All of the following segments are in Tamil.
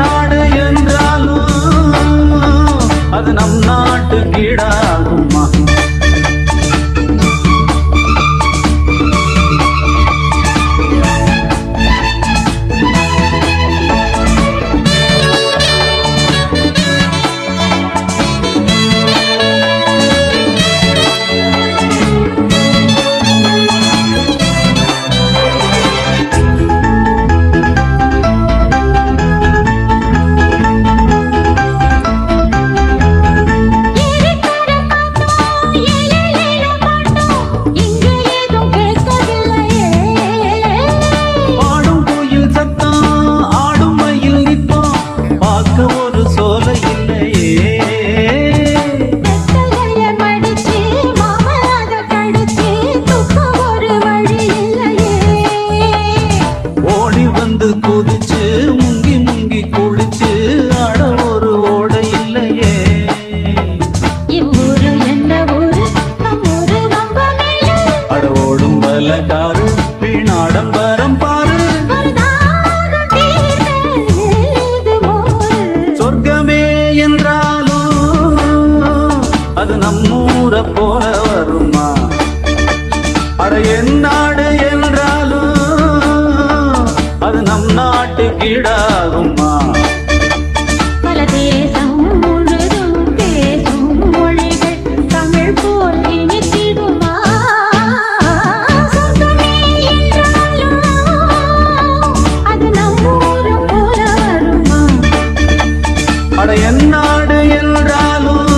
நாடு என்றாலும் அது நம் நாட்டு கீழாகுமா? குதிச்சு முங்கி முங்கி குளிச்சு ஆட ஒரு ஓட இல்லையே. இவ்வூரு என்ன ஊரு, நம்மூரு ரொம்ப மேலு. அட ஓடும் பலகாரு வீணாடம்பரம் பாரு. சொர்க்கமே என்றாலும் அது நம்மூர போல வருமா? அட என் நாடு என்றாலும் அது நம் நாட்டு கீழாகுமா? பல தேசம் முழுதும் பேசும் மொழிகள் தமிழ் போல் இனித்திடுமா? சொர்க்கமே என்றாலும் அது நம் ஊரு போல வருமா? அட என் நாடு என்றாலும்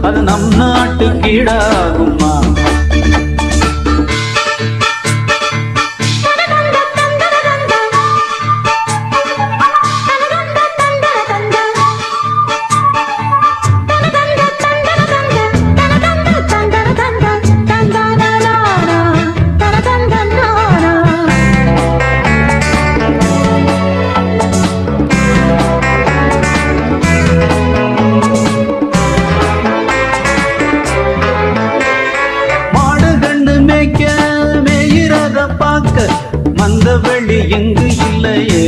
அது நம் நாட்டு கீழாகுமா? மந்த வெளி எங்கு இல்லையே.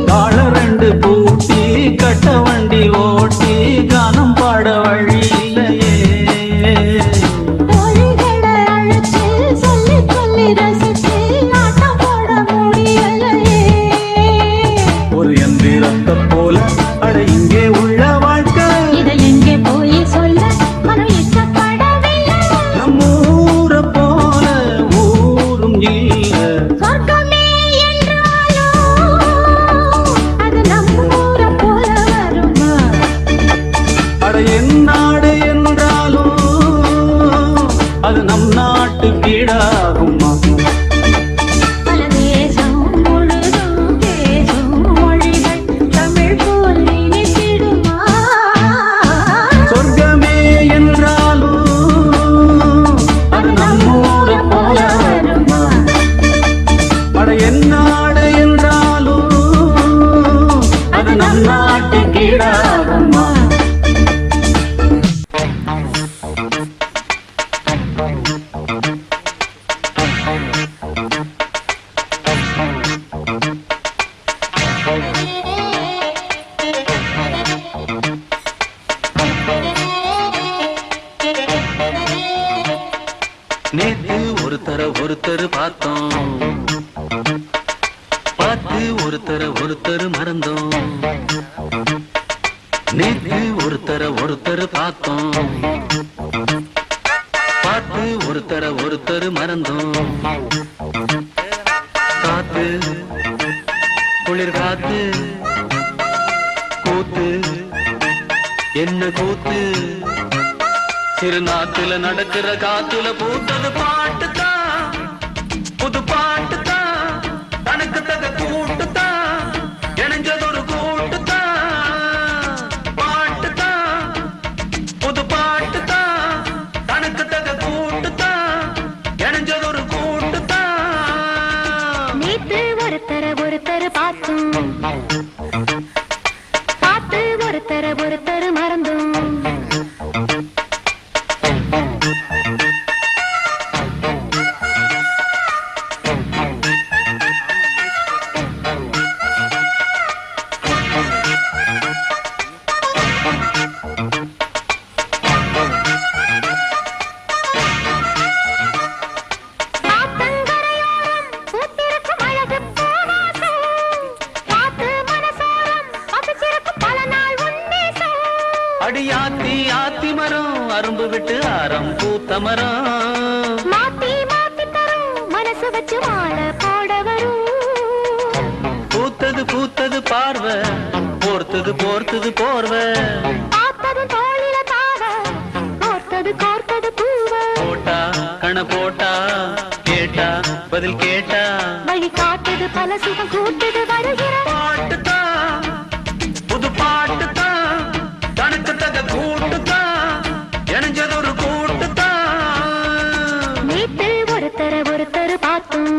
கால ரெண்டு பூட்டி கட்ட வண்டி ஓட்டி கானம் பாட வழி இல்லையே. ஒரு எந்திரத்தை போல அட இங்கே உள்ள வாழ்க்கை இதை எங்கே போய் சொல்ல மனம் இஷ்டப்படவில்லை. நம்மூர போல ஊரும் இல்ல. சொர்க்கமே என்றாலும் அது நம்மூர போல வருமா? அட என் நாடு என்றாலும் அது நம் நாட்டு கீழாகுமா? பல தேசம் முழுதும் பேசும் மொழிகள் தமிழ் போல் இனித்திடுமா? சொர்க்கமே என்றாலும் அது நம்மூர போல வருமா? அட என் நாடு என்றாலும் அது நம் நாட்டு கீழாகுமா? நேத்து ஒருத்தர் பார்த்தோம், பார்த்து ஒருத்தர் மறந்தோம். நேத்து ஒருத்தர் பார்த்தோம், பார்த்து ஒருத்தர் மறந்தோம். காத்து குளிர் காத்து கூத்து என்ன கூத்து, சிறுநாட்டுல நடக்கிற காத்துல பூத்தது பாட்டுதான், புது பாட்டுதான், தனக்கு தக கூட்டுதான், இணைஞ்சதொரு கூட்டுதான். பாட்டுதான் புது பாட்டுதான், தனக்கு தக கூட்டுதான், இணைஞ்சதொரு கூட்டுதான். நேத்து ஒருத்தர் பார்த்தோம், பார்த்து ஒருத்தர் மறந்தோம். விட்டு ஆரம் பூத்த மரம் மாத்தி மாத்தி தரும் மனசு வச்சு வாழ போட வரும் பூத்தது பூத்தது பார்வை போர்த்தது போர்த்தது போர்வை பார்த்ததும் தோளில தாவ கோர்த்தது கோர்த்தது பூவ போட்டா கண போட்டா கேட்டா பதில் கேட்டா வழி காட்டுது பல சுகம் கூட்டுது வருகிற பாட்டுதான் புது பாட்டுதான் தனக்கு தக கூட்டுதான் இணைஞ்சது ஒரு கூட்டுதான் நேத்து ஒருத்தர் பார்த்தோம்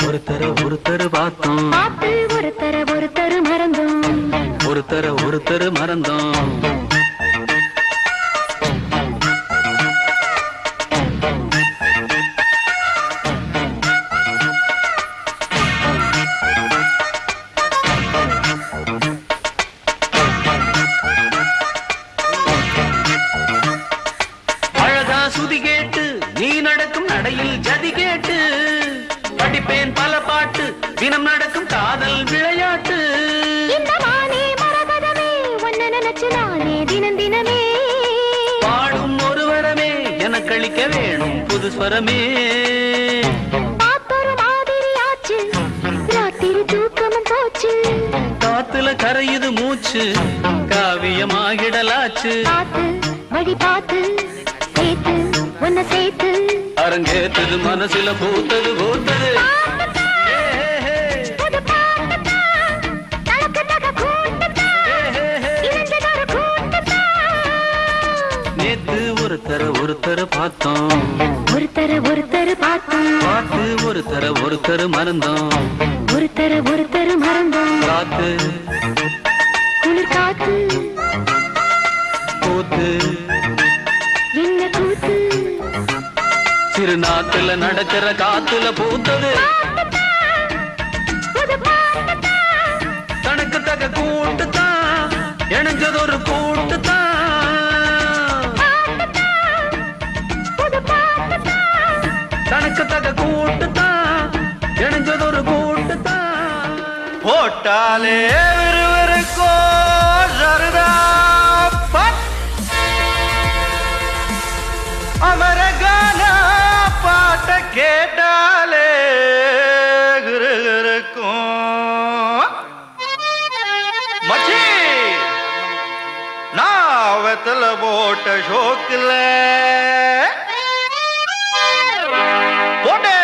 ஒருத்தர் பார்த்தோம் பார்த்து ஒருத்தர் மறந்தோம் ஒருத்தர் மறந்தோம் அழகா சுதி கேட்டு நீ நடக்கும் நடையில் ஜதி கேட்டு படிப்பேன் பல பாட்டு தினம் நடக்கும் காதல் விளையாட்டு இந்த மானே மரகதமே உன்னை நினைச்சு நானே தினம் தினமே பாடும் ஒரு வரமே எனக்கு அளிக்க வேணும் புது ஸ்வரமே பார்த்தொரு மாதிரி ஆச்சு ராத்திரி தூக்கமும் போச்சு காத்துல கரையுது மூச்சு காவியமாகிடலாச்சு பார்த்து வழி பார்த்து சேர்த்து உன்னை சேர்த்து அரங்கேத்தது மனசுல பூத்தது பூத்தது புது பாட்டுதான், தனக்கு தக கூட்டுதான், இணைஞ்சதொரு கூட்டுதான். நேத்து ஒருத்தர் பார்த்தோம் ஒருத்தர் பார்த்தோம் பார்த்து ஒருத்தர் மறந்தோம் ஒருத்தர் மறந்தோம் காத்து குளிர் காத்து பூத்து என்ன கூத்து சிறு நாட்டுல நடக்கிற காத்துல பூத்தது புது பாட்டுதான், தனக்கு தக கூட்டுதான் இணைஞ்சது ஒரு கூட்டுதான் புது பாட்டுதான். தனக்கு தக கூட்டுதான் இணைஞ்சது ஒரு கூட்டுதான் போட்டாலே விறுவிறுக்கோ சருதா அமரகான பாட்ட கேட்டாலே இருக்கும் மச்சி நான் வெத்தல போட்ட ஷோக்கில் போட்டே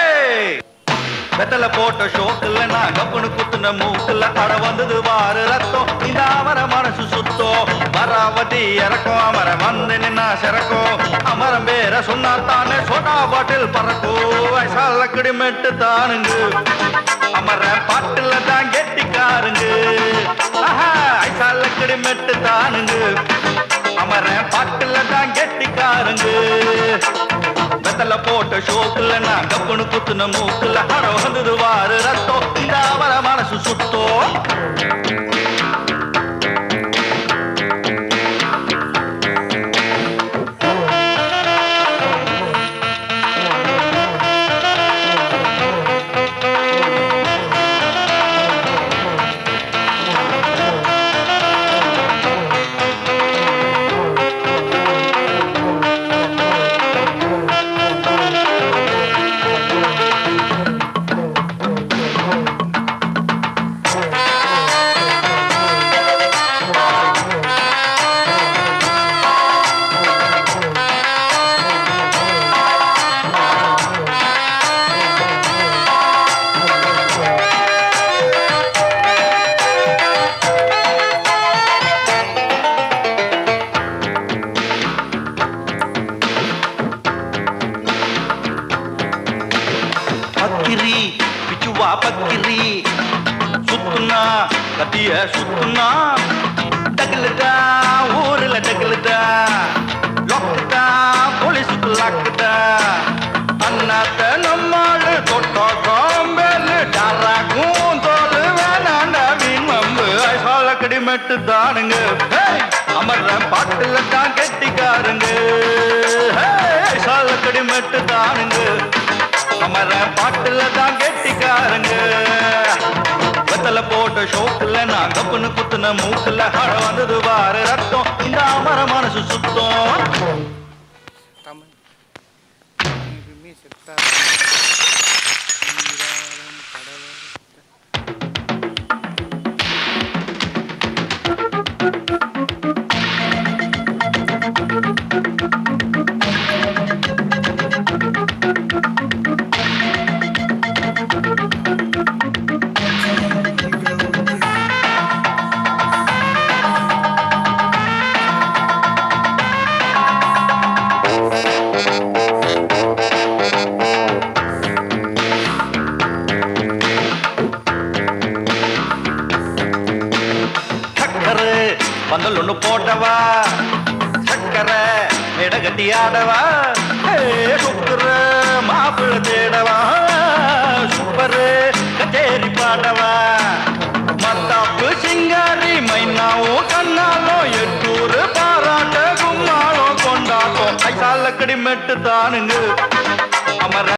வெத்தல போட்ட ஷோக்கில் நான் கப்புனு குத்துன மூக்குல அட வந்தது வாரு ரத்தம் இந்த அவர மனசு சுத்தோ மராவதி இறக்கும் அமரம் வந்து நின்னா சிறக்கும் அமரம் பேர சொன்னா தானே சோடா பாட்டில் பறக்கும் வயசால கிடிமெட்டு தானுங்க அமர பாட்டுல தான் கெட்டிக்காருங்க வயசால கிடிமெட்டு தானுங்க அமர பாட்டுல தான் கெட்டிக்காருங்க வெத்தல போட்ட ஷோக்குல நான் கப்புனு குத்துன மூக்குல அட வந்தது வாரு ரத்தம் இந்த அவர மனசு சுத்தோ பக்கிரி பிச்சுவா பக்கிரி சுத்துனா கத்திய சுத்துனா டகுலுதா ஊர்ல டகுலுதா லொக்குதா போலீஸுக்கு லாக்குதா அண்ணாத்த நம்மாளு தொட்டோ காம்பேலு டாராக்கும் தோலு வேணாண்டா வீண் மம்பு சொல்ல கடிமெட்டு தானுங்க அமர்ற பாட்டுல தான் கெட்டிக்காருங்க சொல்ல கடிமெட்டு தானுங்க அமர பாட்டுல தான் கெட்டிக்காரங்க வெத்தல போட்ட ஷோக்குல நான் கப்புனு குத்துன மூக்குல அட வந்தது வாரு ரத்தம் இந்த அமர மனசு சுத்தம் தமிழ் எதுவுமே செத்தா நீராடும் கடவுள் சக்கரை பந்தல் ஒண்ணு போட்டவா சக்கரை மேடகட்டி ஆடவா சுக்கர மாப்பிள்ள தேடவா சூப்பரு கச்சேரி பாடவா மத்தாப்பு சிங்காரி மைனாவும் கண்ணாலும் எட்டூரு பாராட்ட கும்மாளம் கொண்டாட்டம் ஐசால கடி மெட்டு தானுங்க அமர